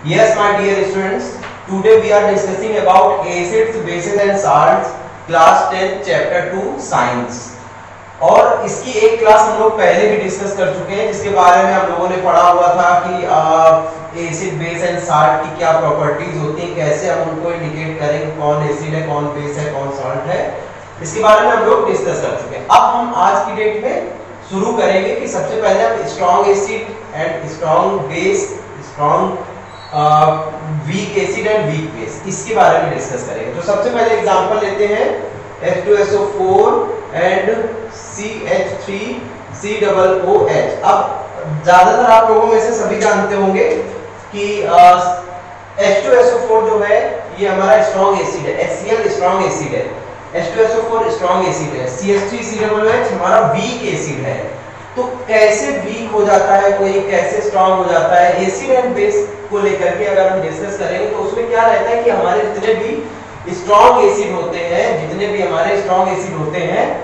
Yes, my dear students, today we are discussing about acids, bases and salts, class 10, chapter 2, science. और इसकी एक class हम लोग पहले भी डिस्कस कर चुके हैं, जिसके बारे में हम लोगों ने पढ़ा हुआ था कि एसिड, बेस एंड साल्ट की क्या प्रॉपर्टीज होती हैं, कैसे हम उनको इंडिकेट करें कौन एसिड है, कौन बेस है, कौन साल्ट है। इसके बारे में हम लोग डिस्कस कर चुके हैं। अब हम आज की डेट में शुरू करेंगे कि सबसे पहले हम strong acid and strong base, strong weak acid and weak base, इसके बारे में डिस्कस करेंगे। तो सबसे पहले एग्जांपल लेते हैं H2SO4 एंड CH3COOH। अब ज्यादातर आप लोगों में से सभी जानते होंगे कि H2SO4 जो है ये हमारा स्ट्रॉन्ग एसिड है, HCl स्ट्रॉन्ग एसिड है, H2SO4 स्ट्रॉन्ग एसिड है, CH3COOH हमारा वीक एसिड है। तो कैसे वीक हो जाता है कोई, कैसे स्ट्रॉन्ग हो जाता है, एसिड एंड बेस को लेकर के अगर हम डिस्कस करेंगे तो उसमें क्या रहता है कि हमारे जितने भी स्ट्रॉन्ग एसिड होते हैं, जितने भी हमारे स्ट्रॉन्ग एसिड होते हैं,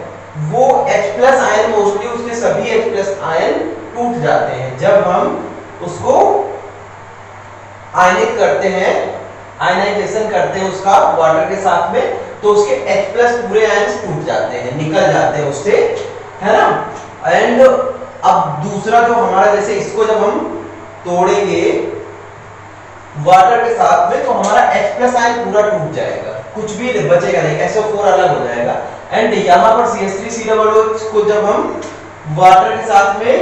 वो H+ आयन मोस्टली उसके सभी H+ आयन टूट जाते हैं जब हम उसको आयनित करते हैं, आयनाइजेशन करते हैं उसका वाटर के साथ में, तो उसके H+ पूरे आयन टूट जाते हैं, निकल जाते हैं उससे, है ना। एंड अब दूसरा जो हमारा, जैसे इसको जब हम तोड़ेंगे वाटर के साथ में तो हमारा H+ आयन पूरा टूट जाएगा, कुछ भी बचेगा नहीं, SO4 अलग हो जाएगा। एंड यहाँ पर CH3COOH को जब हम वाटर के साथ में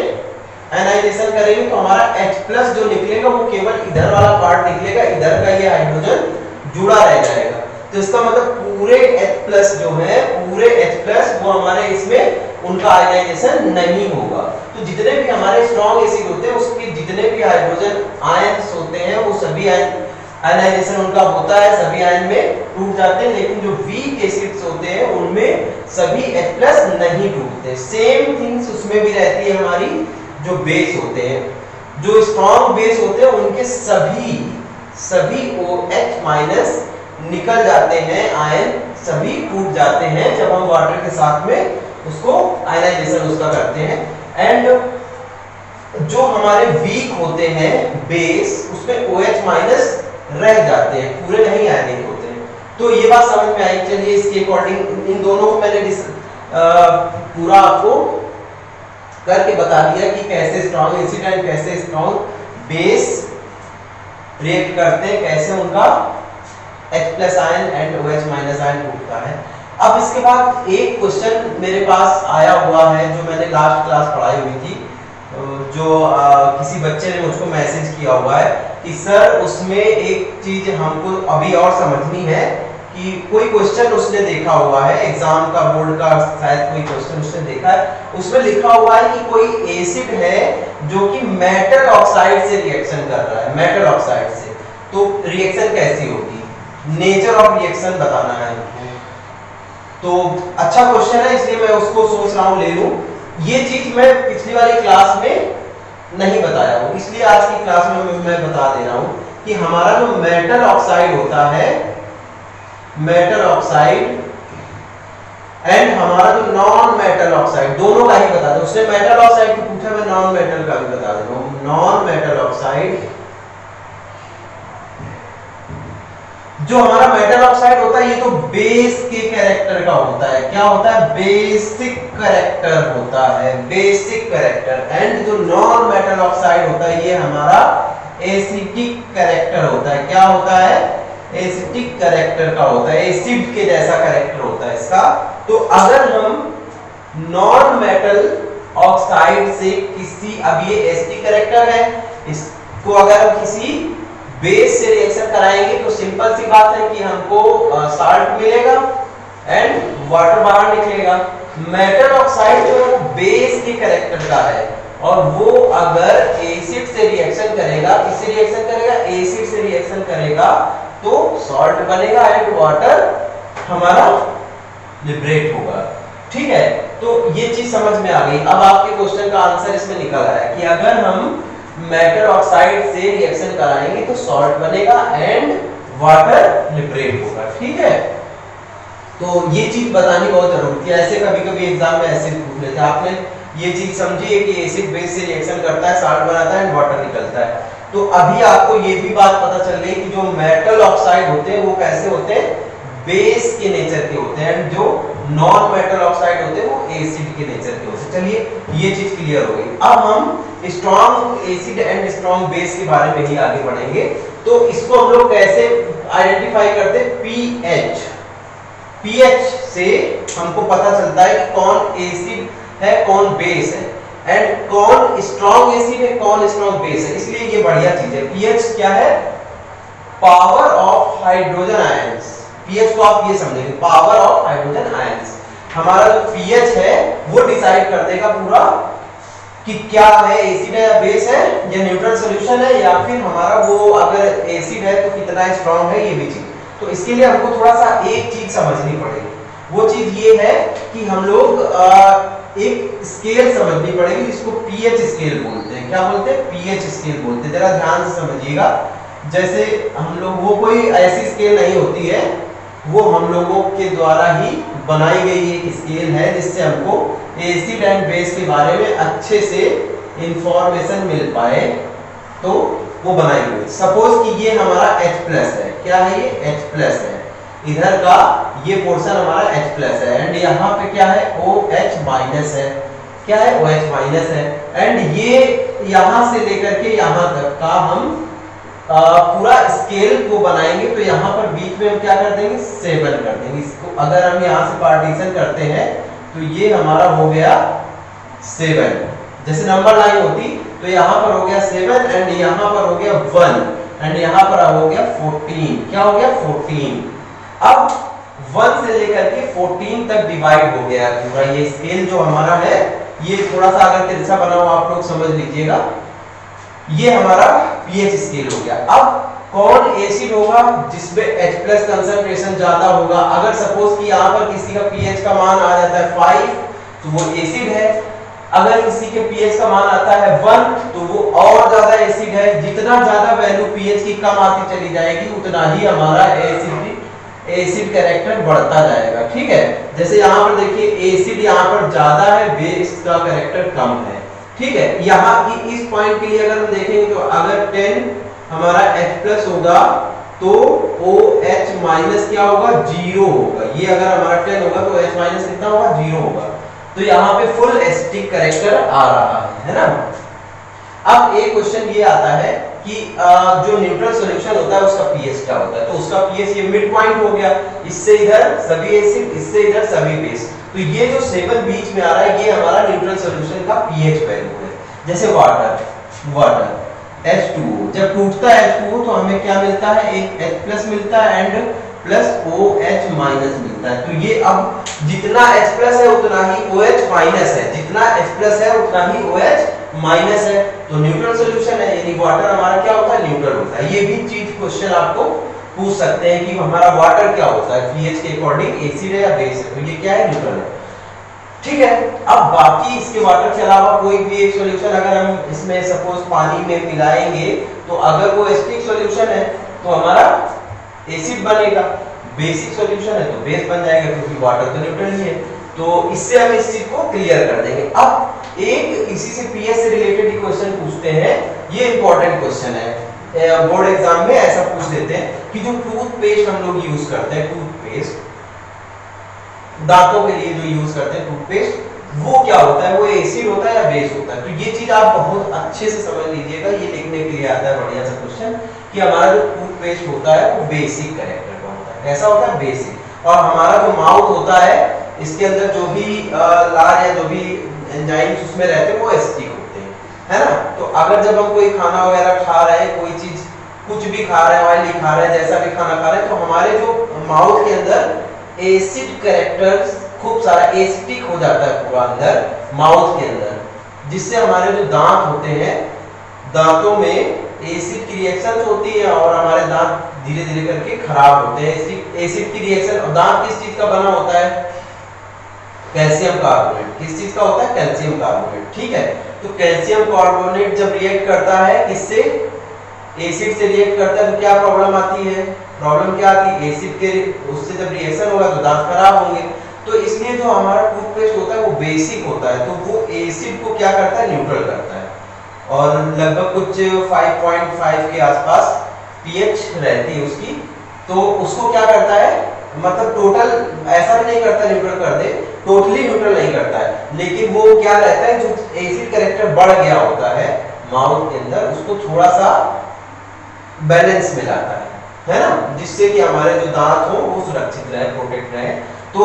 आयनाइजेशन करेंगे तो हमारा H+ जो निकलेगा वो केवल इधर वाला पार्ट निकलेगा, इधर का ये हाइड्रोजन जुड़ा रह जाएगा। तो इसका मतलब पूरे H+ जो है, पूरे H+ वो हमारे इसमें उनका आयनाइजेशन नहीं होगा। तो जितने भी हमारे स्ट्रॉन्ग एसिड होते हैं उसके जितने भी हाइड्रोजन आयन्स होते हैं वो सभी आयनाइजेशन उनका होता है, सभी आयन में टूट जाते हैं। लेकिन जो वीक एसिड्स होते हैं उनमें सभी H+ नहीं टूटते। सेम थिंग्स उसमें भी रहती है हमारी जो बेस होते हैं, जो स्ट्रॉन्ग बेस होते हैं उनके सभी OH- निकल जाते हैं, आयन सभी टूट जाते हैं जब हम वाटर के साथ में उसको आयनाइजेशन उसका करते हैं। एंड जो हमारे वीक होते हैं बेस, उसमें OH- रह जाते हैं, पूरे नहीं आयनित होते हैं। तो ये बात समझ में आई। चलिए इसके अकॉर्डिंग इन दोनों को मैंने पूरा आपको करके बता दिया कि कैसे स्ट्रॉन्ग एसिड एंड कैसे स्ट्रॉन्ग बेस रिएक्ट करते हैं, कैसे उनका H+ ion and OH- ion टूटता है। अब इसके बाद एक क्वेश्चन मेरे पास आया हुआ है जो मैंने लास्ट क्लास पढ़ाई हुई थी, जो किसी बच्चे ने मुझको मैसेज किया हुआ है कि सर उसमें एक चीज हमको अभी और समझनी है कि कोई क्वेश्चन उसने देखा हुआ है, एग्जाम का, बोर्ड का शायद कोई क्वेश्चन उसने देखा है, उसमें लिखा हुआ है कि कोई एसिड है जो कि मेटल ऑक्साइड से रिएक्शन कर रहा है, मेटल ऑक्साइड से, तो रिएक्शन कैसी होगी, नेचर ऑफ रिएक्शन बताना है हमको। तो अच्छा क्वेश्चन है, इसलिए मैं उसको सोच रहा हूं ले लूं। ये चीज मैं पिछली वाली क्लास में नहीं बताया हूं, इसलिए आज की क्लास में मैं बता दे रहा हूं कि हमारा जो मेटल ऑक्साइड होता है, मेटल ऑक्साइड एंड हमारा जो नॉन मेटल ऑक्साइड, दोनों का ही बता दो। उसने मेटल ऑक्साइड को पूछा, मैं नॉन मेटल का भी बता दे रहा हूं। नॉन मेटल ऑक्साइड, जो हमारा मेटल ऑक्साइड होता है ये तो बेस के कैरेक्टर का होता है। क्या होता है? बेसिक कैरेक्टर होता है, बेसिक कैरेक्टर। एंड जो नॉन मेटल ऑक्साइड होता है ये हमारा एसिडिक कैरेक्टर होता है। क्या होता है? एसिडिक कैरेक्टर का होता है, एसिड के जैसा कैरेक्टर होता है इसका। तो अगर हम नॉन मेटल ऑक्साइड से किसी, अब ये एसिडिक कैरेक्टर है, इसको अगर हम किसी बेस से रिएक्शन कराएंगे तो सिंपल सी बात है कि हमको साल्ट मिलेगा एंड वाटर बाहर निकलेगा। मेटल ऑक्साइड जो है वो बेस के कैरेक्टर का है और वो अगर एसिड से रिएक्शन करेगा, किससे रिएक्शन करेगा? एसिड से रिएक्शन करेगा तो सॉल्ट बनेगा एंड वाटर हमारा लिबरेट होगा। ठीक है, तो ये चीज समझ में आ गई। अब आपके क्वेश्चन का आंसर इसमें निकल आया कि अगर हम मेटल ऑक्साइड से रिएक्शन कराएंगे तो सॉल्ट बनेगा एंड वाटर लिबरेट होगा। ठीक है, तो ये चीज बतानी बहुत जरूरी थी। ऐसे कभी कभी एग्जाम में ऐसे पूछ लेते हैं, आपने ये चीज समझिए कि एसिड बेस से रिएक्शन करता है, साल्ट बनाता है एंड वाटर निकलता है। तो अभी आपको ये भी बात पता चल गई कि जो मेटल ऑक्साइड होते हैं वो कैसे होते हैं, बेस के नेचर के होते हैं, एंड जो नॉन मेटल ऑक्साइड होते हैं वो एसिड के नेचर के होते हैं। चलिए ये चीज क्लियर हो गई। अब हम strong acid and strong base के बारे में ही आगे बढ़ेंगे। तो इसको हम लोग कैसे आइडेंटिफाई करते हैं, पीएच। पीएच से हमको पता चलता है कि कौन एसिड है कौन बेस है, एंड कौन स्ट्रॉन्ग एसिड है कौन स्ट्रॉन्ग बेस है। इसलिए ये बढ़िया चीज है। पीएच क्या है, power of hydrogen ions. PH को आप ये समझेंगे, पावर ऑफ हाइड्रोजन आयंस। हमारा जो पीएच है वो डिसाइड कर देगा पूरा कि क्या है, एसिड है या बेस है या न्यूट्रल सॉल्यूशन है, या फिर हमारा वो अगर एसिड है तो कितना स्ट्रॉन्ग है, ये भी चीज। तो इसके लिए हमको थोड़ा सा एक चीज समझनी पड़ेगी। वो चीज ये है कि हम लोग एक स्केल समझनी पड़ेगी जिसको पीएच स्केल बोलते हैं। क्या बोलते हैं, पीएच स्केल बोलते हैं। जरा ध्यान से समझिएगा। जैसे हम लोग, वो कोई ऐसी स्केल नहीं होती है, वो हम लोगों के द्वारा ही बनाई गई एक स्केल है जिससे हमको एसिड एंड बेस के बारे में अच्छे से इंफॉर्मेशन मिल पाए। तो वो बनाई गई। सपोज कि ये हमारा H+ है। क्या है ये, H+ है। इधर का ये पोर्शन हमारा H+ है, एंड यहाँ पे क्या है, OH- है। क्या है, OH- है। एंड ये यहाँ से लेकर के यहाँ तक का हम पूरा स्केल को बनाएंगे। तो यहाँ पर बीच में हम क्या कर देंगे, 7 कर देंगे। इसको अगर हम यहाँ से पार्टीशन करते हैं तो ये हमारा हो गया 7। जैसे नंबर लाइन होती तो यहाँ पर हो गया 7, एंड यहाँ पर हो गया 1, एंड यहाँ पर हो गया 14। क्या हो गया, 14। अब 1 से लेकर के 14 तक डिवाइड हो गया पूरा ये स्केल जो हमारा है। ये थोड़ा सा अगर तिरछा बना हो आप लोग समझ लीजिएगा। ये हमारा पीएच स्केल हो गया। अब कौन एसिड होगा जिसमें H+ कंसंट्रेशन ज्यादा होगा। अगर सपोज कि यहाँ पर किसी का पीएच का मान आ जाता है 5 तो वो एसिड है। अगर किसी के पीएच का मान आता है 1 तो वो और ज्यादा एसिड है। जितना ज्यादा वैल्यू पीएच की कम आती चली जाएगी उतना ही हमारा एसिड कैरेक्टर बढ़ता जाएगा। ठीक है, जैसे यहाँ पर देखिए एसिड यहाँ पर ज्यादा है, बेस का कैरेक्टर कम है। ठीक है, यहाँ की इस पॉइंट के लिए अगर हम देखेंगे तो अगर 10 हमारा H+ होगा तो OH- क्या होगा, 0 होगा। ये अगर हमारा 10 होगा तो H- कितना होगा, 0 होगा। तो यहाँ पे फुल एसिडिक कैरेक्टर आ रहा है ना। अब एक क्वेश्चन ये आता है कि जो न्यूट्रल सॉल्यूशन होता है उसका पीएच क्या होता है। तो उसका पीएच ये मिड पॉइंट हो गया। इससे इधर सभी एसिड, इससे इधर सभी बेस। तो ये जो 7 बीच में आ रहा है ये हमारा न्यूट्रल सॉल्यूशन का पीएच वैल्यू है। जैसे वाटर H2O, जब टूटता है H2O तो हमें क्या मिलता है, एक H+ मिलता है एंड प्लस OH- मिलता है। तो ये अब जितना H+ है उतना ही OH- है, जितना H+ है उतना ही OH- है। तो न्यूट्रल सॉल्यूशन है, यानी वाटर हमारा क्या होता है, न्यूट्रल होता है। ये भी चीज क्वेश्चन आपको पूछ सकते हैं कि हमारा वाटर क्या होता है, पीएच के अकॉर्डिंग एसिड है या बेस है। तो ये क्या है, न्यूट्रल है। ठीक है, अब बाकी इसके वाटर के अलावा कोई भी एक सॉल्यूशन अगर हम इसमें सपोज पानी में मिलाएंगे तो अगर वो एसिडिक सॉल्यूशन है तो हमारा एसिड बनेगा, बेसिक सॉल्यूशन है तो बेस बन जाएगा, क्योंकि वाटर तो न्यूट्रल ही है। तो इससे हम इस चीज को क्लियर कर देंगे। अब एक इसी से पीएच से रिलेटेड क्वेश्चन पूछते हैं। ये इंपॉर्टेंट क्वेश्चन है, बोर्ड एग्जाम में ऐसा पूछ देते हैं कि जो टूथपेस्ट हम लोग यूज करते हैं, टूथपेस्ट दांतों के लिए जो यूज करते हैं टूथपेस्ट, वो क्या होता है, वो एसिड होता है या बेस होता है। तो ये चीज आप बहुत अच्छे से समझ लीजिएगा, ये लिखने के लिए आता है बढ़िया सा क्वेश्चन कि हमारा जो टूथपेस्ट होता है वो बेसिक कैरेक्टर का होता है। कैसा होता है, बेसिक। और हमारा जो माउथ होता है इसके अंदर जो भी लार या जो भी एंजाइम्स उसमें रहते हैं वो एसिडिक होते हैं, है ना। तो अगर जब हम कोई खाना वगैरह खा रहे हैं, कोई चीज कुछ भी खा रहे हैं, ऑयली खा रहे हैं, जैसा भी खाना खा रहे हैं, तो हमारे जो माउथ के अंदर एसिड कैरेक्टर्स खूब सारा एसिडिक हो जाता है पूरा अंदर माउथ के अंदर, जिससे हमारे जो दांत होते हैं, दांतों में एसिड की रिएक्शन होती है और हमारे दांत धीरे धीरे करके खराब होते हैं। एसिड की रिएक्शन, और दांत किस चीज का बना होता है, कैल्शियम कार्बोनेट। किस चीज का होता है, कैल्शियम कार्बोनेट। ठीक है, तो कैल्शियम कार्बोनेट जब रिएक्ट करता है किससे, एसिड से रिएक्ट करता है, तो क्या प्रॉब्लम आती है, प्रॉब्लम क्या आती है, एसिड के उससे जब रिएक्शन होगा तो दांत खराब होंगे। तो इसलिए जो हमारा टूथपेस्ट होता है वो बेसिक होता है, तो वो एसिड को क्या करता है, न्यूट्रल करता है। और लगभग कुछ 5.5 के आसपास पीएच रहती है उसकी। तो उसको क्या करता है, मतलब टोटल ऐसा भी नहीं करता न्यूट्रल कर दे, टोटली न्यूट्रल नहीं करता है, लेकिन वो क्या रहता है, जो एसिड कैरेक्टर बढ़ गया होता है माउथ के अंदर, उसको थोड़ा सा बैलेंस में लाता है ना, जिससे कि हमारे जो दांत हो वो सुरक्षित रहे, प्रोटेक्ट रहे। तो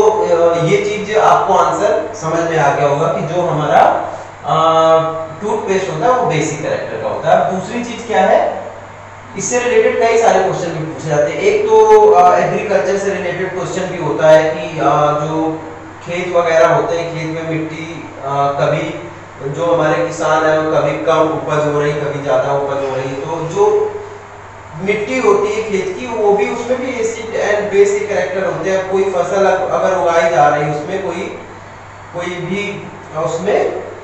ये चीज आपको आंसर समझ में आ गया होगा कि जो हमारा टूथपेस्ट होता है वो बेसिक कैरेक्टर का होता है। अब दूसरी चीज क्या है, इससे रिलेटेड कई सारे क्वेश्चन भी पूछे जाते हैं। एक तो एग्रीकल्चर से रिलेटेड क्वेश्चन भी होता है कि जो खेत वगैरह होते हैं, खेत में मिट्टी कभी जो हमारे किसान है कभी कम उपज हो रही, कभी ज्यादा उपज हो रही, तो जो मिट्टी होती है खेत की वो भी, उसमें भी एसिड एंड बेस के कैरेक्टर होते हैं। कोई फसल अगर उगाई जा रही है, उसमें कोई भी उसमें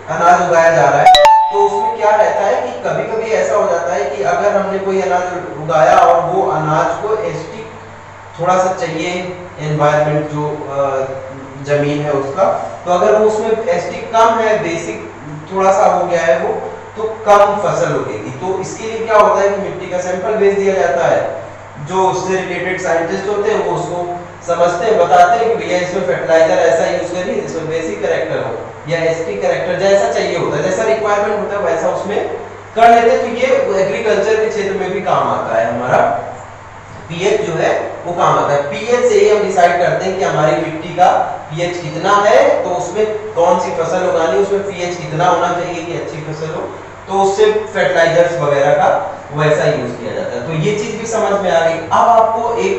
अनाज उगाया जा रहा है, तो उसमें क्या रहता है कि कभी कभी ऐसा हो जाता है कि अगर हमने कोई अनाज उगाया और वो अनाज को एसिडिक थोड़ा सा चाहिए, एनवायरनमेंट जो जमीन है उसका, तो अगर वो उसमें एसिडिक कम है, बेसिक थोड़ा सा हो गया है वो, तो कम फसल उगेगी। तो इसके लिए क्या होता है कि मिट्टी का सैंपल भेज दिया जाता है, जो उससे रिलेटेड साइंटिस्ट होते हैं वो उसको समझते हैं, बताते हैं कि भैया इसमें फर्टिलाइजर ऐसा यूज करिए जिसमें बेसिक कैरेक्टर हो या एसिडिक कैरेक्टर जैसा चाहिए होता है, जैसा रिक्वायरमेंट होता है वैसा उसमें कर लेते हैं। तो ये एग्रीकल्चर के क्षेत्र में भी काम आता है, हमारा पीएच जो है वो काम आता है। पीएच से ही हम डिसाइड करते हैं कि हमारी मिट्टी का पीएच कितना है, तो उसमें कौन सी फसल उगानी, उसमें पीएच कितना होना चाहिए कि अच्छी फसल हो, तो उससे फर्टिलाइजर्स वगैरह का वैसा यूज किया जाता है। तो ये चीज भी समझ में आ गई। अब आपको एक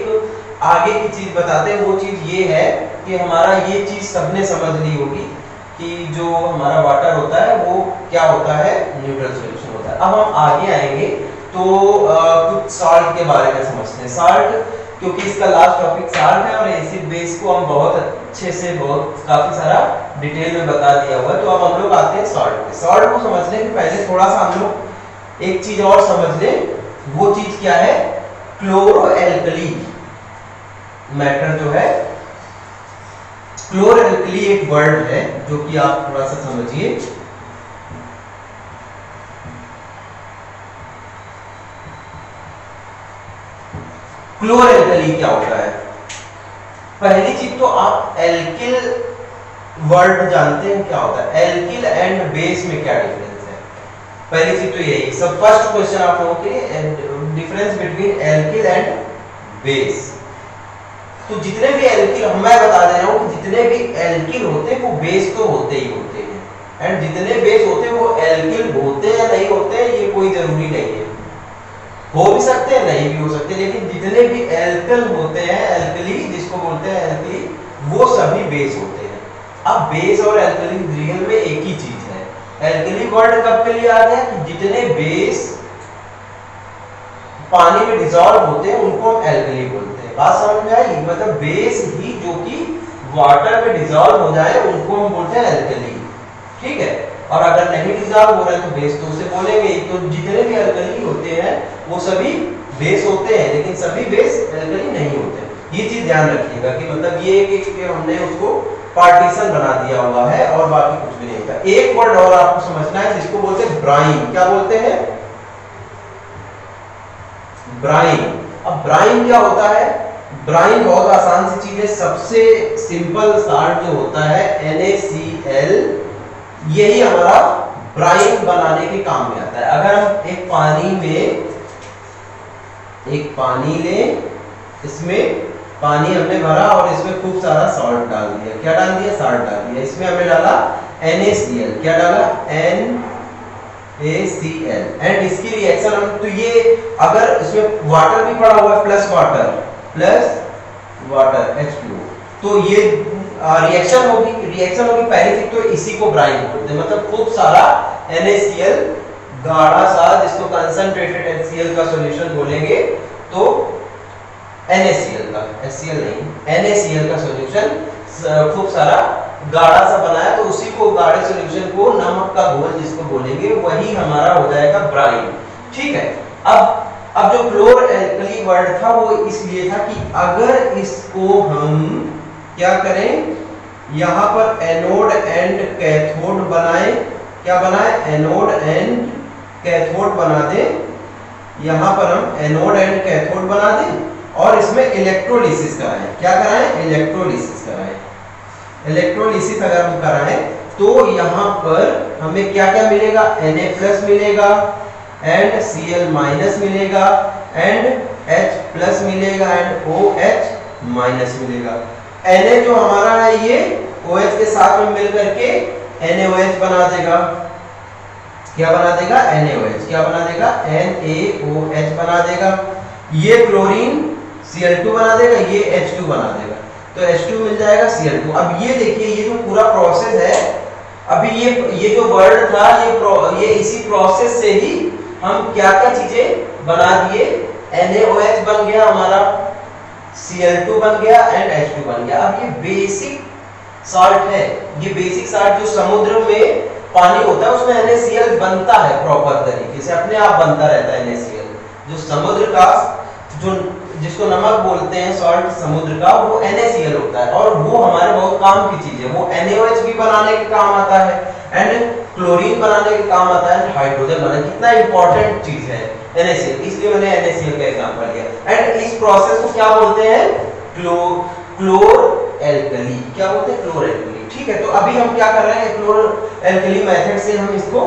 आगे की चीज बताते हैं, वो चीज ये है कि हमारा ये चीज सबने समझ ली होगी कि जो हमारा वाटर होता है वो क्या होता है, न्यूट्रल सॉल्यूशन होता है। अब हम आगे आएंगे तो कुछ साल्ट के बारे में समझते हैं। साल्ट, क्योंकि इसका लास्ट टॉपिक साल्ट है और एसिड बेस को हम बहुत अच्छे से काफी सारा डिटेल में बता दिया हुआ है। तो अब हम लोग आते हैं सॉल्ट पे। सॉल्ट को समझने के पहले थोड़ा सा हम लोग एक चीज और समझ लें, वो चीज क्या है, क्लोरोएल्कली मैटर जो है, क्लोरोएल्कली एक वर्ड है जो कि आप थोड़ा सा समझिए। क्लोरोएल्कली क्या होता है, पहली चीज तो आप एल्किल वर्ड जानते हैं क्या होता है, एल्किल एंड बेस में क्या डिफरेंस है, पहली चीज तो यही। सब फर्स्ट क्वेश्चन आप लोगों के difference between alkyl and base. तो जितने भी एल्किल, मैं बता दे रहा हूं कि जितने भी एल्किल होते हैं वो बेस तो होते ही होते हैं, एंड जितने बेस होते हैं वो एल्किल होते हैं या नहीं होते हैं ये कोई जरूरी नहीं है, हो भी सकते हैं नहीं भी हो सकते, लेकिन जितने भी एल्कल होते हैं, एल्कली जिसको बोलते हैं एल्कली, वो सभी बेस होते हैं। अब बेस और एल्कली रियल में एक ही चीज है। एल्कली वर्ड कब के लिए आ गया कि जितने बेस पानी में डिसॉल्व होते हैं उनको हम एल्कली बोलते हैं। बात समझ में आई, मतलब बेस ही जो कि वाटर में डिसॉल्व हो जाए उनको हम बोलते हैं एल्कली, ठीक है। और अगर नहीं डिसॉल्व हो रहा है तो बेस तो उसे बोलेंगे। तो जितने भी एल्कली होते हैं वो सभी बेस होते हैं, लेकिन सभी बेस एल्कली नहीं होते। ये चीज ध्यान रखिएगा कि मतलब ये एक हमने उसको पार्टीशन बना दिया हुआ है और बाकी कुछ भी नहीं होता। एक वर्ड और आपको समझना है जिसको बोलते हैं ब्राइन। क्या बोलते हैं, ब्राइन। अब ब्राइन क्या होता है, ब्राइन बहुत आसान सी चीज है, सबसे सिंपल साल्ट जो होता है NaCl, यही हमारा ब्राइन बनाने के काम में आता है। अगर हम एक पानी लें, इसमें पानी हमने भरा और इसमें खूब सारा सॉल्ट डाल दिया, क्या डाल दिया, साल्ट डाल दिया, इसमें हमने डाला NaCl, क्या डाला, NaCl, एंड इसकी रिएक्शन हम, तो ये अगर इसमें वाटर भी पड़ा हुआ है प्लस वाटर H2, तो ये रिएक्शन होगी। पहली चीज तो इसी को ब्राइन बोलते हैं, मतलब खूब सारा NaCl गाढ़ा सा, जिसको कंसंट्रेटेड HCl का सॉल्यूशन बोलेंगे, तो NaCl का, HCl नहीं, NaCl का सॉल्यूशन खूब सारा गाढ़ा सा बनाया, तो उसी को गाढ़े सॉल्यूशन को नमक का घोल जिसको बोलेंगे वही हमारा हो जाएगा ब्राइन, ठीक है। अब जो क्लोरोएल्कली वर्ड था वो इसलिए था कि अगर इसको हम क्या करें, यहां पर एनोड एंड कैथोड बनाएं, क्या बनाएं, एनोड एंड कैथोड बना दें, यहाँ पर हम एनोड एंड कैथोड बना दें और इसमें इलेक्ट्रोलिसिस कराएं। क्या कराएं? इलेक्ट्रोलिसिस कराएं। इलेक्ट्रोलिसिस अगर हम कराएं तो यहाँ पर हमें क्या क्या मिलेगा? Na+ मिलेगा एंड Cl- मिलेगा एंड H+ मिलेगा एंड OH- मिलेगा। Na जो हमारा है ये OH के साथ में मिल करके NaOH बना देगा। क्या बना देगा? NaOH। क्या बना देगा? NaOH बना देगा। ये क्लोरीन Cl2 बना देगा, ये H2 बना देगा, तो H2 मिल जाएगा Cl2। अब ये देखिए, ये जो पूरा प्रोसेस है, अभी ये जो वर्ड था, ये इसी प्रोसेस से ही हम क्या क्या चीजें बना दिए। NaOH बन गया हमारा, Cl2 बन गया एंड H2 बन गया। अब ये बेसिक साल्ट है, ये बेसिक साल्ट जो समुद्र में पानी होता है उसमें NaCl बनता है प्रॉपर तरीके से, अपने आप बनता रहता है NaCl। जो समुद्र का जो जिसको नमक बोलते हैं, सॉल्ट समुद्र का, वो NaCl होता है और वो हमारे बहुत काम की चीज है। वो NaOH भी बनाने के काम आता है एंड क्लोरीन बनाने के काम आता है, हाइड्रोजन बनाने। कितना इंपॉर्टेंट चीज है NaCl, इसलिए मैंने NaCl का एग्जांपल लिया। एंड इस प्रोसेस को क्या बोलते हैं? क्लोर एल्कली। क्या बोलते हैं? क्लोर एल्कली। ठीक है, तो अभी हम क्या कर रहे हैं? क्लोर एल्कली मेथड से हम इसको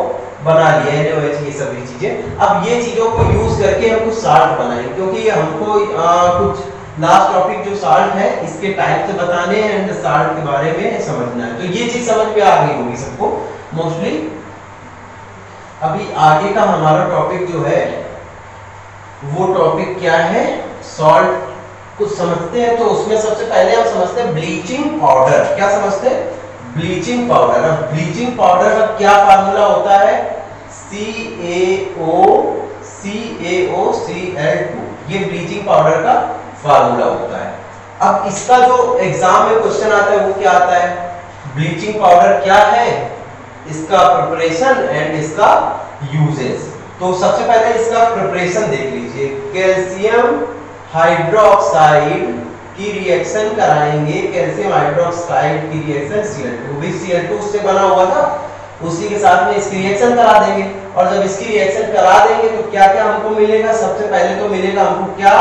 बना लिए NaOH, ये सभी चीजें। अब ये चीजों को यूज करके हम कुछ साल्ट बनाएंगे, क्योंकि हमको कुछ लास्ट टॉपिक जो साल्ट है इसके टाइप से बताने हैं एंड साल्ट के बारे में समझना है। तो ये चीज समझ में आ गई होगी सबको मोस्टली। अभी आगे का हमारा टॉपिक जो है वो टॉपिक क्या है? सॉल्ट कुछ समझते हैं। तो उसमें सबसे पहले हम समझते हैं ब्लीचिंग पाउडर। क्या समझते हैं? Bleaching powder. अब ब्लीचिंग पाउडर का क्या फार्मूला होता है? CaOCl2। ये ब्लीचिंग पाउडर का फार्मूला होता है। अब इसका जो एग्जाम में क्वेश्चन आता है वो क्या आता है? ब्लीचिंग पाउडर क्या है, इसका प्रिपरेशन एंड इसका यूजेस। तो सबसे पहले इसका प्रिपरेशन देख लीजिए। कैल्शियम हाइड्रोक्साइड की रिएक्शन कराएंगे, कैल्शियम हाइड्रोक्साइड की रिएक्शन Cl2, भी Cl2 उससे बना हुआ था, उसी के साथ में इसकी रिएक्शन करा देंगे। और जब इसकी रिएक्शन करा देंगे तो क्या क्या हमको मिलेगा? सबसे पहले तो मिलेगा हमको क्या,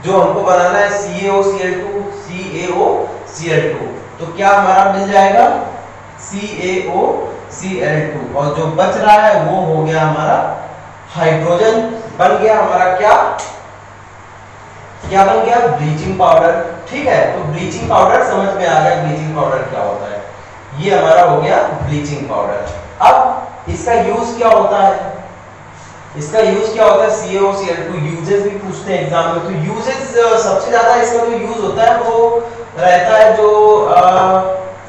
जो हमको बनाना है CaOCl2, CaOCl2। तो क्या हमारा मिल जाएगा? CaOCl2। और जो बच रहा है वो हो गया हमारा हाइड्रोजन, बन गया हमारा क्या बन गया? Bleaching powder. ठीक है, तो ब्लीचिंग पाउडर समझ में आ गया ब्लीचिंग पाउडर क्या होता है। ये हमारा हो गया ब्लीचिंग पाउडर। अब इसका यूज क्या होता है? इसका यूज क्या होता है? CaOCl2 यूजेस भी पूछते हैं एग्जाम में। तो यूजेस सबसे ज्यादा इसका जो यूज होता है वो रहता है जो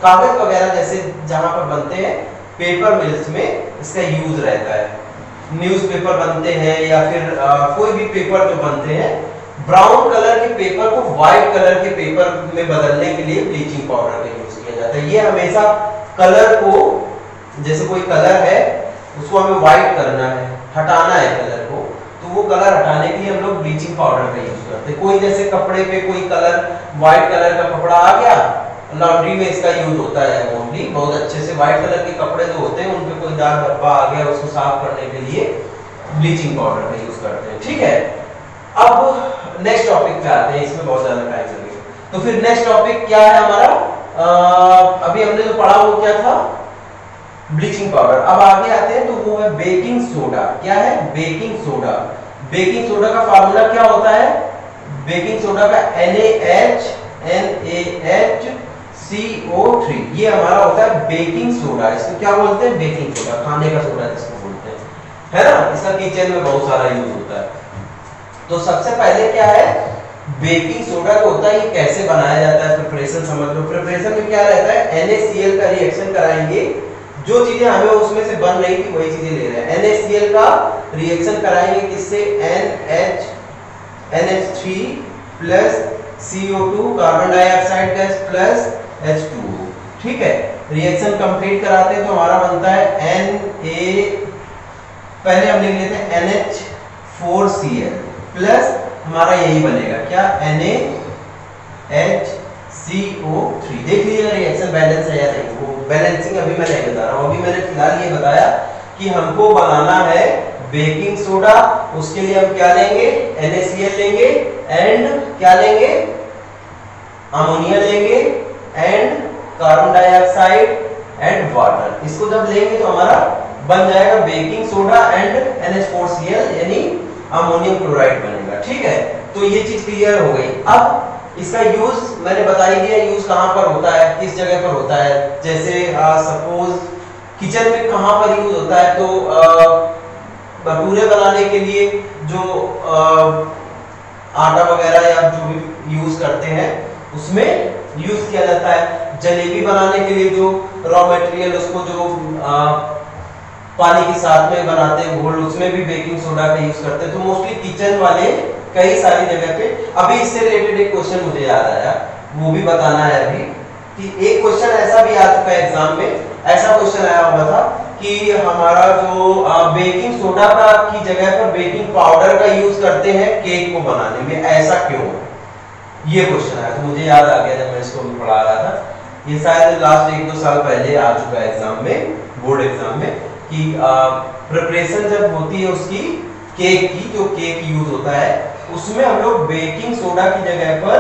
कागज वगैरह जैसे जहां पर बनते हैं पेपर मिल्स में इसका यूज रहता है। न्यूज़पेपर बनते हैं या फिर कोई भी पेपर जो बनते हैं, ब्राउन कलर के पेपर को व्हाइट कलर के पेपर में बदलने के लिए ब्लीचिंग पाउडर का यूज किया जाता है। ये हमेशा कलर को, जैसे कोई कलर है उसको हमें व्हाइट करना है, हटाना है कलर को, तो वो कलर हटाने के लिए हम लोग ब्लीचिंग पाउडर का यूज करते हैं। कोई जैसे कपड़े पे कोई कलर, व्हाइट कलर का कपड़ा आ गया, लॉन्ड्री में इसका यूज होता है मोस्टली। बहुत अच्छे से व्हाइट कलर के कपड़े जो होते हैं उन पे कोई दाग धब्बा आ गया, उसको साफ करने के लिए ब्लीचिंग पाउडर का यूज करते हैं। ठीक है, अब नेक्स्ट टॉपिक पे आते हैं, इसमें बहुत ज्यादा टाइम लगेगा। तो फिर नेक्स्ट टॉपिक क्या है हमारा? अभी हमने जो पढ़ा वो क्या था? Bleaching powder. अब आगे आते हैं तो वो है बेकिंग सोडा। क्या है? Baking soda. बेकिंग सोडा का फार्मूला क्या होता है? बेकिंग सोडा का NaHCO3, ये हमारा होता है बेकिंग सोडा। इसको क्या बोलते हैं? बेकिंग सोडा, खाने का सोडा जिसको बोलते हैं, है ना। इसका किचन में बहुत सारा यूज होता है। तो सबसे पहले क्या है? बेकिंग सोडा जो होता है ये कैसे बनाया जाता है? प्रिपरेशन समझ लो। प्रिपरेशन में क्या रहता है? NaCl का रिएक्शन कराएंगे, जो चीजें हमें उसमें से बन रही थी वही चीजें ले रहे हैं। NaCl का रिएक्शन कराएंगे किससे? NH3 plus CO2 carbon dioxide gas plus H2O। ठीक है, रिएक्शन कंप्लीट कराते हैं तो हमारा बनता है Na, पहले हम लिख लेते हैं NH4Cl प्लस हमारा यही बनेगा क्या? NaHCO3। देख लीजिएगा रिएक्शन बैलेंस है या नहीं। वो बैलेंसिंग अभी मैं नहीं बता रहा हूँ, अभी मैंने फिलहाल ये बताया कि हमको बनाना है बेकिंग सोडा, उसके लिए हम क्या लेंगे, NaCl लेंगे एंड क्या लेंगे, अमोनिया लेंगे and carbon dioxide and water. इसको जब लेंगे तो हमारा बन जाएगा बेकिंग सोडा एंड NH4Cl यानी अमोनियम क्लोराइड बनेगा। ठीक है, तो ये चीज क्लियर हो गई। अब इसका यूज मैंने बता ही दिया, यूज कहां पर होता है, किस जगह पर होता है। जैसे सपोज किचन में कहां पर यूज होता है, तो भटूरे बनाने के लिए जो आटा वगैरह या जो भी यूज करते हैं उसमें यूज किया जाता है। जलेबी बनाने के लिए जो रॉ मटेरियल उसको जो पानी के साथ में बनाते हैं घोल, उसमें भी बेकिंग सोडा का यूज करते हैं। तो मोस्टली किचन वाले कई सारी जगह पे। अभी इससे रिलेटेड एक क्वेश्चन मुझे याद आया, वो भी बताना है अभी, कि एक क्वेश्चन ऐसा भी आ चुका है एग्जाम में। ऐसा क्वेश्चन आया हुआ था कि हमारा जो बेकिंग सोडा का की जगह पर बेकिंग पाउडर का यूज करते हैं केक को बनाने में, ऐसा क्यों? ये क्वेश्चन आया तो मुझे याद आ गया जब मैं इसको भी पढ़ा रहा था। ये शायद लास्ट 1-2 साल पहले आ चुका है एग्जाम में, बोर्ड एग्जाम में, कि प्रिपरेशन जब होती है उसकी केक की, जो केक यूज होता है उसमें हम लोग बेकिंग सोडा की जगह पर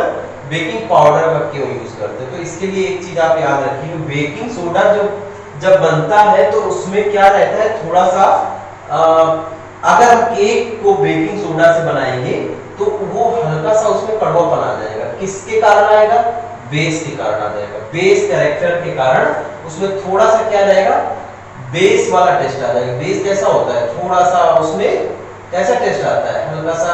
बेकिंग पाउडर का क्यों यूज करते हैं। तो इसके लिए एक चीज आप याद रखिए, बेकिंग सोडा जब बनता है तो उसमें क्या रहता है, थोड़ा सा अगर हम केक को बेकिंग सोडा से बनाएंगे तो वो हल्का सा उसमें कड़वापन आ जाएगा। किसके कारण आएगा? बेस के कारण आ जाएगा। बेस कैरेक्टर के कारण उसमें थोड़ा सा क्या रहेगा, बेस वाला टेस्ट आ जाएगा। बेस कैसा होता है, थोड़ा सा उसमें कैसा टेस्ट आता है, हल्का सा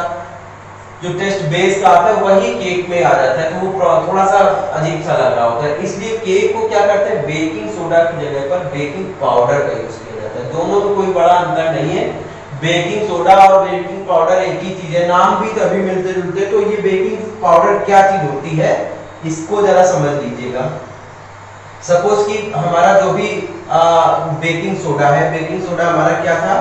जो टेस्ट बेस का आता है वही केक में आ जाता है, तो वो थोड़ा सा अजीब सा लग रहा होता है। इसलिए केक को क्या करते हैं, बेकिंग सोडा की जगह पर बेकिंग पाउडर का यूज किया जाता है। दोनों में कोई बड़ा अंतर नहीं है, बेकिंग सोडा और बेकिंग पाउडर एक ही चीज है, नाम भी तभी मिलते जुलते। तो ये बेकिंग पाउडर क्या चीज होती है, इसको जरा समझ लीजिएगा। सपोज कि हमारा जो भी बेकिंग सोडा है, बेकिंग सोडा हमारा क्या था,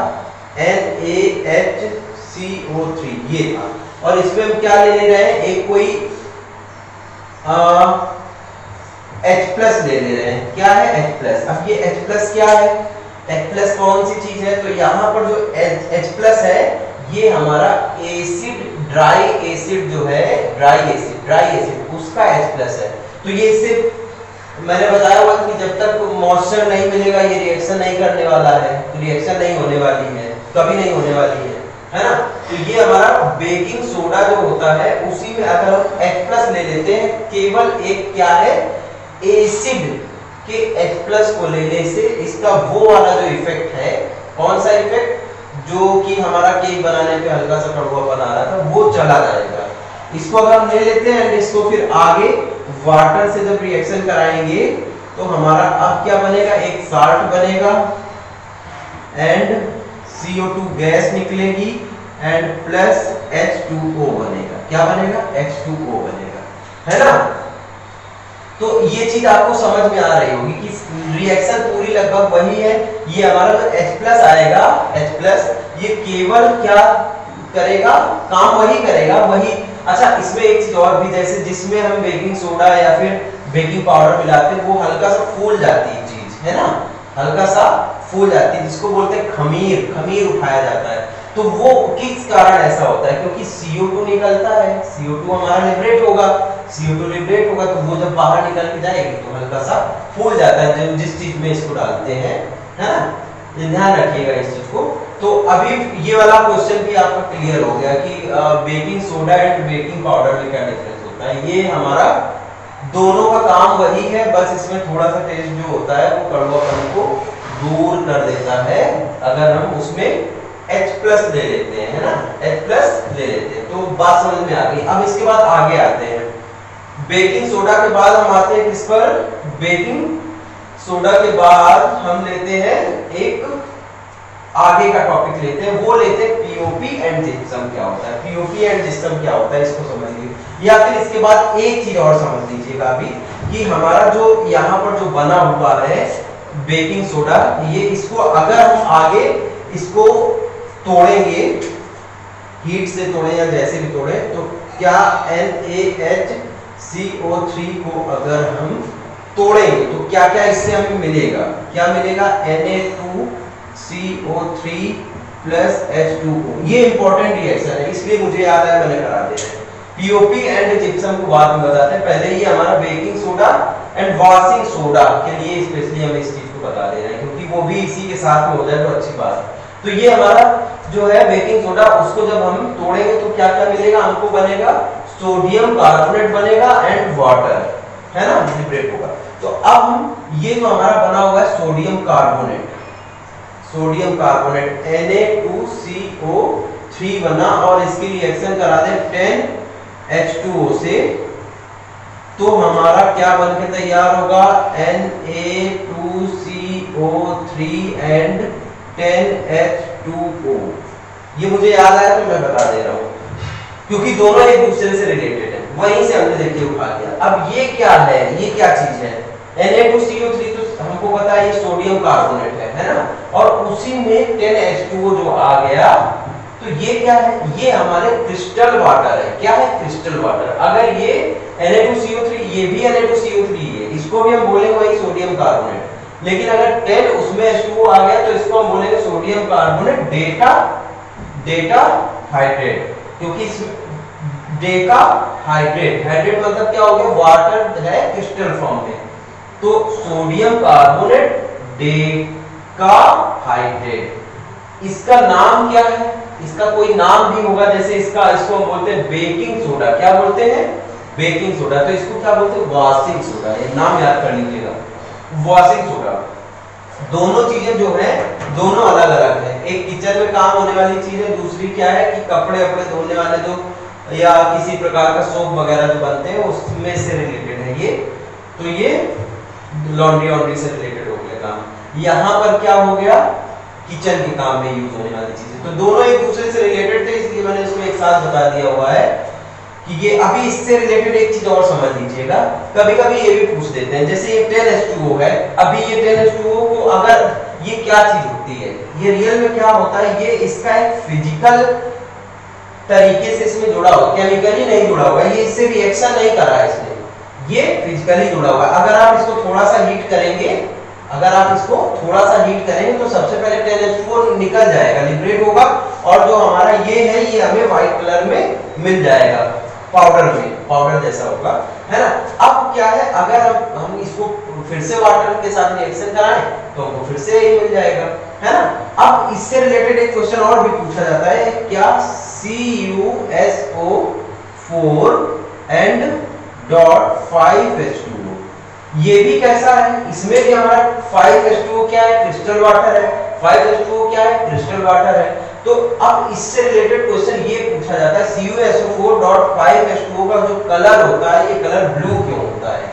NaHCO3 ये था, और इसमें हम क्या ले रहे हैं, एक कोई H+ ले रहे हैं। क्या है H+? अब ये H+ क्या है, H+ कौन सी चीज है, तो यहाँ पर जो H+ है ये हमारा एसिड, ड्राई एसिड जो है, ड्राई एसिड उसका H+ है। तो ये सिर्फ मैंने बताया हुआ कि जब तक मॉइस्चर नहीं मिलेगा ये रिएक्शन नहीं करने वाला है, रिएक्शन नहीं होने वाली है, कभी नहीं होने वाली है ना। तो ये हमारा बेकिंग सोडा जो होता है उसी में अगर हम H+ ले लेते हैं, केवल एक क्या है, एसिड के H+ को लेने से इसका वो वाला जो इफेक्ट है, कौन सा इफेक्ट, जो कि हमारा केक बनाने पे हल्का सा कड़वापन आ रहा था, वो चला जाएगा। इसको अगर हम ले लेते हैं एंड इसको फिर आगे वाटर से जब रिएक्शन कराएंगे तो हमारा अब क्या बनेगा, एक साल्ट बनेगा एंड CO2 गैस निकलेगी एंड प्लस H2O बनेगा। क्या बनेगा, H2O बनेगा, है ना। तो ये चीज आपको समझ में आ रही होगी कि रिएक्शन पूरी लगभग वही है। ये हमारा जो H+ आएगा, H+ ये केवल क्या करेगा, काम वही करेगा, वही। अच्छा, इसमें एक चीज और भी, जैसे जिसमें हम बेकिंग सोडा या फिर बेकिंग पाउडर मिलाते हैं वो हल्का सा फूल जाती है चीज, है ना, हल्का सा फूल जाती है, जिसको बोलते हैं खमीर, खमीर उठाया जाता है। तो वो किस कारण ऐसा होता है, क्योंकि CO2 निकलता है, CO2 हमारा लिबरेट होगा, CO2 लिबरेट होगा तो वो जब बाहर निकल के जाएगी तो हल्का सा फूल जाता है, जिस चीज में इसको डालते हैं, है ना। ध्यान रखिएगा इस चीज को। तो अभी ये वाला क्वेश्चन भी आपका क्लियर हो गया कि baking soda and baking powder में क्या डिफरेंस होता है। ये हमारा दोनों का काम वही है, बस इसमें थोड़ा सा टेस्ट जो होता है वो कड़वापन को दूर कर देता है अगर हम उसमें H+ ले लेते हैं, है ना, H+ ले लेते हैं। तो बात समझ में आ गई। अब इसके बाद आगे आते हैं, बेकिंग सोडा के बाद हम आते हैं किस पर, बेकिंग सोडा के बाद हम लेते हैं एक आगे का टॉपिक लेते हैं, वो लेते हैं POP एंड जिप्सम क्या होता है। POP एंड जिप्सम क्या होता है इसको समझिए, या फिर इसके बाद एक चीज और समझ लीजिएगा अभी कि हमारा जो यहाँ पर जो बना हुआ है बेकिंग सोडा, ये इसको अगर हम आगे इसको तोड़ेंगे, हीट से तोड़े या जैसे भी तोड़े, तो क्या NaHCO3 को अगर हम तोड़ेंगे तो क्या क्या इससे हमें मिलेगा, क्या मिलेगा, Na2 CO3 प्लस H2O। ये इंपॉर्टेंट रिएक्शन है, इसलिए मुझे याद है, मैंने करा दिया है। पीओपी एंड जिप्सम को बाद में बताते हैं, पहले ये हमारा baking soda and washing soda के लिए स्पेशली हम इस चीज को बता दे रहे हैं, क्योंकि वो भी इसी के साथ में हो जाए तो अच्छी बात है। तो ये हमारा जो है बेकिंग सोडा, उसको जब हम तोड़ेंगे तो क्या क्या मिलेगा हमको, बनेगा सोडियम कार्बोनेट बनेगा एंड वाटर, है ना, लिबरेट होगा। तो अब हम ये जो हमारा बना हुआ है sodium carbonate, sodium carbonate Na2CO3 बना, और इसकी रिएक्शन करा दे 10H2O से, तो हमारा क्या बन के तैयार होगा, Na2CO3 एंड 10H2O। ये मुझे याद आया तो मैं बता दे रहा हूं, क्योंकि दोनों एक दूसरे से रिलेटेड है, वहीं से हमने देखिए उठा लिया। अब ये क्या है, ये क्या चीज है, Na2CO3 तो हमको पता है ये सोडियम कार्बोनेट है ना, और उसी में 10H2O जो आ गया, तो ये क्या है, ये हमारे क्रिस्टल वाटर है। क्या है, क्रिस्टल वाटर। अगर ये Na2CO3, ये भी Na2CO3 है, इसको भी हम बोलेंगे वही सोडियम कार्बोनेट, लेकिन अगर 10 उसमें H2O आ गया तो इसको हम बोलेंगे सोडियम कार्बोनेट डेटा हाइड्रेट, क्योंकि इसमें डेका हाइड्रेट, हाइड्रेट मतलब क्या हो गया, वाटर है क्रिस्टल फॉर्म में, तो सोडियम कार्बोनेट डेका हाइड्रेट। इसका नाम क्या है, इसका कोई नाम भी होगा, जैसे इसको हम बोलते हैं बेकिंग सोडा। क्या बोलते हैं, बेकिंग सोडा। तो इसको क्या बोलते हैं, वॉशिंग सोडा। ये नाम याद कर लीजिएगा, वॉशिंग सोडा। दोनों चीजें जो है दोनों अलग अलग है, एक किचन में काम होने वाली चीज है, दूसरी क्या है कि कपड़े अपने धोने वाले जो या किसी प्रकार का सोप वगैरह जो बनते हैं उसमें से रिलेटेड है ये। तो ये लॉन्ड्री से रिलेटेड हो गया काम। यहाँ पर क्या हो गया, किचन के काम में यूज होने वाली चीजें। तो दोनों एक दूसरे से रिलेटेड थे, इसलिए मैंने इसको एक साथ बता दिया हुआ है कि ये। अभी इससे रिलेटेड एक चीज और समझ लीजिएगा, कभी कभी ये भी पूछ देते हैं, जैसे ये 10H2O है, अभी ये 10H2O को अगर ये क्या चीज होती है, ये रियल में क्या होता है, ये इसका एक फिजिकल तरीके से इसमें जुड़ा हुआ, केमिकली नहीं जुड़ा हुआ, ये इससे रिएक्शन नहीं कर रहा है इसने, ये फिजिकली जुड़ा हुआ है। अगर आप इसको थोड़ा सा हीट करेंगे, अगर आप इसको थोड़ा सा हीट करेंगे तो सबसे पहले 10H2O निकल जाएगा, लिबरेट होगा, और जो हमारा ये है ये हमें व्हाइट कलर में मिल जाएगा, पाउडर में, पाउडर जैसा होगा, है ना। अब क्या है, अगर हम इसको फिर से वाटर के साथ रिएक्शन कराएं तो हमको फिर से यही मिल जाएगा, है ना। अब इससे रिलेटेड एक क्वेश्चन और भी पूछा जाता है, क्या CuSO4 एंड डॉट 5H2O, ये भी कैसा है, इसमें भी हमारा 5H2O क्या है, क्रिस्टल वाटर है, 5H2O क्या है, क्रिस्टल वाटर है। तो अब इससे रिलेटेड क्वेश्चन ये पूछा जाता है, CuSO4 डॉट 5H2O का जो कलर होता है, ये कलर ब्लू क्यों होता है।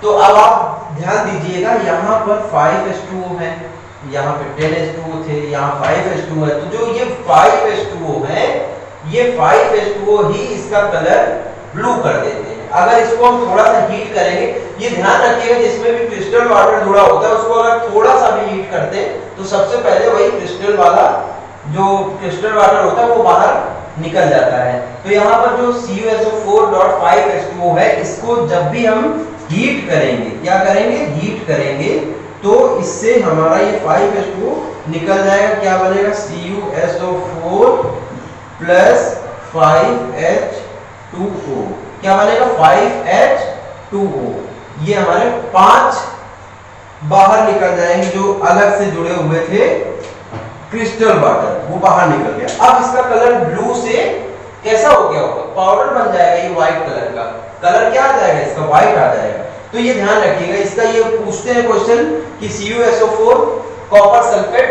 तो अब आप ध्यान दीजिएगा, यहाँ पर 5H2O है, यहाँ पे 10H2O थे, यहाँ 5H2O है, तो जो ये 5H2O है, ये 5H2O ही इसका कलर ब्लू कर देते हैं। अगर इसको हम थोड़ा सा हीट करेंगे, ये ध्यान रखिएगा जिसमें भी क्रिस्टल वाटर जुड़ा होता है उसको अगर थोड़ा सा भी हीट करते हैं तो सबसे पहले वही क्रिस्टल वाला जो क्रिस्टल वाटर होता है वो बाहर निकल जाता है। तो यहाँ पर जो CuSO4.5H2O है, इसको जब भी हम हीट करेंगे, क्या करेंगे, हीट करेंगे, तो इससे हमारा ये 5H2O निकल जाएगा, क्या बनेगा, CuSO4 प्लस 5H2O, क्या बनेगा, 5H2O। ये हमारे 5 बाहर निकल जाएंगे जो अलग से जुड़े हुए थे क्रिस्टल वाटर, वो बाहर निकल गया। अब इसका कलर ब्लू से कैसा हो गया होगा, पाउडर बन जाएगा, ये व्हाइट कलर का कलर क्या आ जाएगा, इसका व्हाइट आ जाएगा। तो ये ध्यान रखिएगा, इसका ये पूछते हैं क्वेश्चन कि CuSO4 कॉपर सल्फेट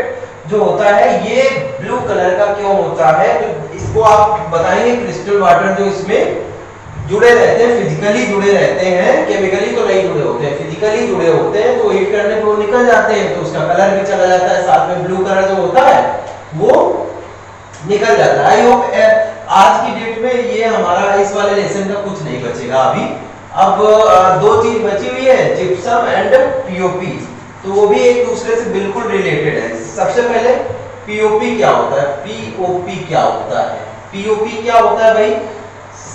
जो होता है ये ब्लू कलर का क्यों होता है, तो इसको आप बताएंगे क्रिस्टल वाटर जो इसमें जुड़े रहते हैं, फिजिकली जुड़े रहते हैं, केमिकली तो नहीं जुड़े होते हैं, फिजिकली जुड़े होते हैं, तो हीट करने पे वो निकल जाते हैं, तो उसका कलर भी चला जाता है, साथ में ब्लू कलर जो होता है वो निकल जाता है। आई होप आज की डेट में ये हमारा इस वाले लेसन का कुछ नहीं बचेगा अभी। अब 2 चीज बची हुई है, जिप्सम एंड पीओपी, तो वो भी एक दूसरे से बिल्कुल रिलेटेड है। सबसे पहले पीओपी क्या होता है, पीओपी क्या होता है, पीओपी क्या होता है भाई,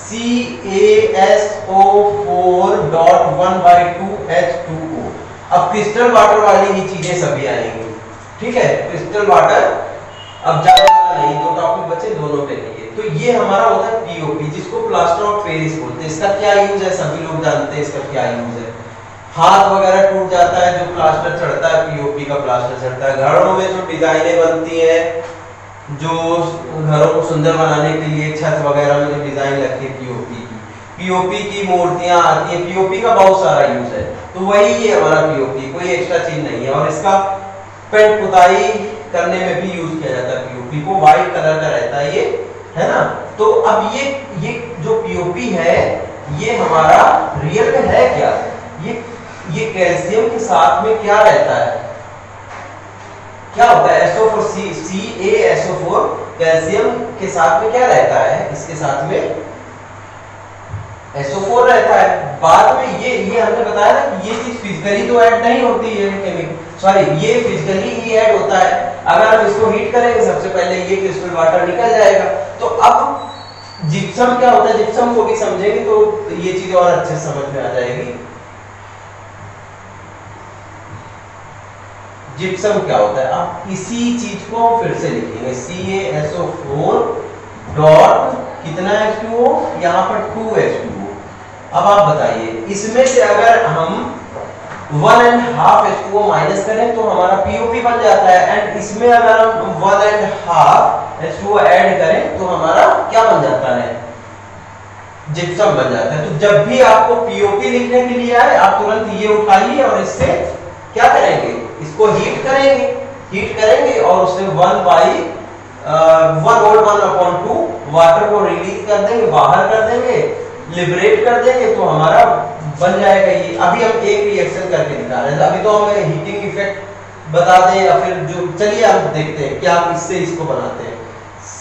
CaSO4.1/2H2O। अब क्रिस्टल वाटर वाली ही चीजें सभी आएंगी, ठीक है, क्रिस्टल वाटर अब ज्यादा नहीं, दो टॉपिक बचे, दोनों पे नहीं है। तो ये हमारा होता है पीओपी, जिसको प्लास्टर ऑफ पेरिस बोलते हैं। इसका क्या यूज है, सभी लोग जानते हैं इसका क्या यूज है। हाथ वगैरह टूट जाता है, जो प्लास्टर चढ़ता है, पीओपी का प्लास्टर चढ़ता है। घरों में जो डिजाइनें बनती है, जो घरों को सुंदर बनाने के लिए छत वगैरह में जो डिजाइन लगती है पीओपी की मूर्तियां आती है, पीओपी का बहुत सारा यूज है। तो वही ये हमारा पीओपी, कोई एक्स्ट्रा चीज नहीं है। और इसका पेंट पुताई करने में भी यूज किया जाता है। पीओपी को व्हाइट कलर का रहता है ये, है ना। तो अब ये जो पीओपी है, ये हमारा रियल में है क्या, ये कैल्शियम के साथ में क्या रहता है, क्या होता है, SO4 CaSO4 कैल्शियम के साथ में क्या रहता है, इसके साथ में SO4 रहता है। बाद में ये हमने बताया ना कि ये चीज फिजिकली तो ऐड नहीं होती है, ये फिजिकली ही ऐड होता है। अगर हम इसको हीट करेंगे, सबसे पहले ये क्रिस्टल वाटर निकल जाएगा। तो अब जिप्सम क्या होता है, जिप्सम को भी समझेंगे तो ये चीज और अच्छे से समझ में आ जाएगी। जिप्सम क्या होता है, अब इसी चीज को फिर से लिखेंगे, CaSO4 डॉट कितना H2O, यहाँ पर 2H2O। अब आप बताइए, इसमें से अगर हम 1.5 H2O माइनस करें तो हमारा POP बन जाता है, एंड इसमें अगर हम 1.5 H2O ऐड करें तो हमारा क्या बन जाता है, जिप्सम बन जाता है। तो जब भी आपको POP लिखने के लिए आए, आप तुरंत ये उठाइए और इससे क्या करेंगे, इसको हीट करेंगे और उससे 1/1/2 वाटर को रिलीज कर देंगे, बाहर कर देंगे, लिबरेट कर देंगे, तो हमारा बन जाएगा ये। अभी हम एक रिएक्शन करके दिखा रहे हैं, अभी तो हमें हीटिंग इफेक्ट बता दें या फिर जो, चलिए हम देखते हैं क्या हम इससे इसको बनाते हैं।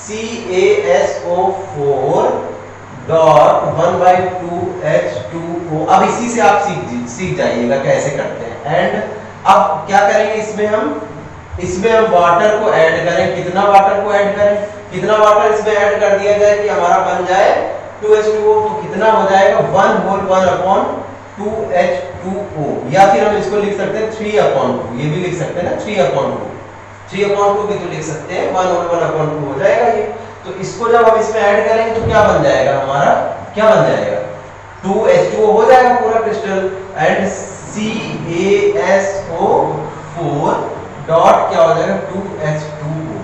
CaSO4 dot 1/2 H2O। अब इसी से आप सीख जाइएगा कैसे करते हैं। एंड अब क्या करेंगे, इसमें हम वाटर को ऐड करें। कितना वाटर को ऐड करें, कितना वाटर इसमें ऐड कर दिया जाए कि हमारा बन जाए 2H2O। तो कितना हो जाएगा, 1/2 H2O, या फिर हम इसको लिख सकते हैं 3/2, ये भी लिख सकते हैं ना, 3/2 भी तो लिख सकते हैं, 1/1/2 हो जाएगा ये। तो इसको जब हम इसमें ऐड करेंगे तो क्या बन जाएगा, हमारा क्या बन जाएगा, 2H2O हो जाएगा पूरा क्रिस्टल। एंड CaSO4 डॉट क्या हो जाएगा, 2H2O।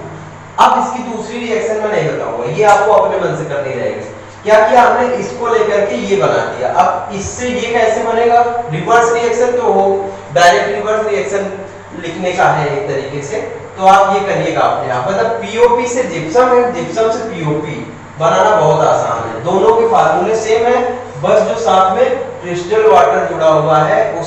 अब इसकी दूसरी रिएक्शन में नहीं बताऊंगा, ये आपको अपने मन से करनी रहेगी। क्या किया हमने, इसको लेकर के ये बना दिया। अब इससे ये कैसे बनेगा, रिवर्स रिएक्शन तो हो, डायरेक्ट रिवर्स रिएक्शन लिखने का है एक तरीके से, तो आप ये करिएगा अपने आप। मतलब पीओपी से जिप्सम है, जिप्सम से पीओपी बनाना बहुत आसान है, दोनों के फार्मूले सेम है, बस जो साथ में क्रिस्टल वाटर जुड़ा हुआ है